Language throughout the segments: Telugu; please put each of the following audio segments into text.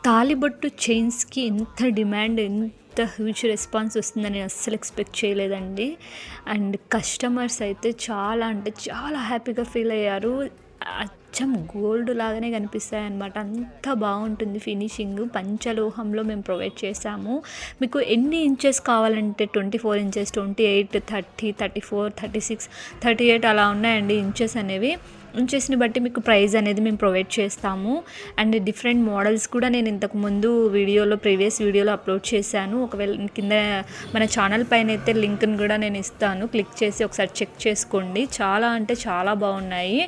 తాళిబొట్టు చైన్స్‌కి ఇంత డిమాండ్, ఇంత హ్యూజ్ రెస్పాన్స్ వస్తుందని నేను అస్సలు ఎక్స్‌పెక్ట్ చేయలేదండి. అండ్ కస్టమర్స్ అయితే చాలా అంటే చాలా హ్యాపీగా ఫీల్ అయ్యారు. అచ్చం గోల్డ్ లాగానే కనిపిస్తాయన్నమాట. అంత బాగుంటుంది ఫినిషింగ్. పంచలోహంలో మేము ప్రొవైడ్ చేశాము. మీకు ఎన్ని ఇంచెస్ కావాలంటే 24 ఇంచెస్, 28, 30, 34, 36, 38 అలా ఉన్నాయండి ఇంచెస్ అనేవి. ఇంచెస్ని బట్టి మీకు ప్రైస్ అనేది మేము ప్రొవైడ్ చేస్తాము. అండ్ డిఫరెంట్ మోడల్స్ కూడా నేను ఇంతకుముందు ప్రీవియస్ వీడియోలో అప్లోడ్ చేశాను. ఒకవేళ కింద మన ఛానల్ పైన అయితే లింక్ని కూడా నేను ఇస్తాను, క్లిక్ చేసి ఒకసారి చెక్ చేసుకోండి. చాలా అంటే చాలా బాగున్నాయి.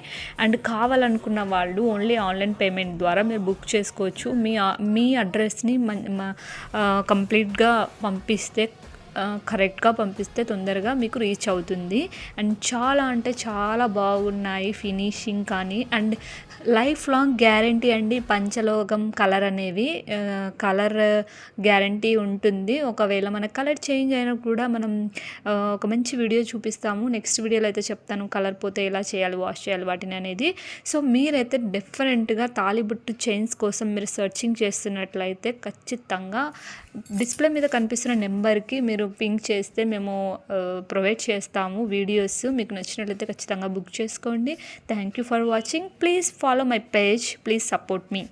అండ్ కావాలనుకున్న వాళ్ళు ఓన్లీ ఆన్లైన్ పేమెంట్ ద్వారా మీరు బుక్ చేసుకోవచ్చు. మీ అడ్రస్ని కంప్లీట్గా పంపిస్తే, కరెక్ట్గా పంపిస్తే తొందరగా మీకు రీచ్ అవుతుంది. అండ్ చాలా అంటే చాలా బాగున్నాయి ఫినిషింగ్ కానీ. అండ్ లైఫ్ లాంగ్ గ్యారంటీ అండి. పంచలోహం కలర్ అనేవి కలర్ గ్యారంటీ ఉంటుంది. ఒకవేళ మన కలర్ చేంజ్ అయినా కూడా మనం ఒక మంచి వీడియో చూపిస్తాము. నెక్స్ట్ వీడియోలో అయితే చెప్తాను కలర్ పోతే ఎలా చేయాలి, వాష్ చేయాలి వాటిని అనేది. సో మీరైతే డెఫినెట్గా తాళిబొట్టు చైన్స్ కోసం మీరు సెర్చింగ్ చేస్తున్నట్లయితే ఖచ్చితంగా డిస్ప్లే మీద కనిపిస్తున్న నెంబర్కి మీరు పింక్ చేస్తే మేము ప్రొవైడ్ చేస్తాము వీడియోస్. మీకు నచ్చినట్లయితే ఖచ్చితంగా బుక్ చేసుకోండి. Thank you for watching. Please follow my page. Please support me.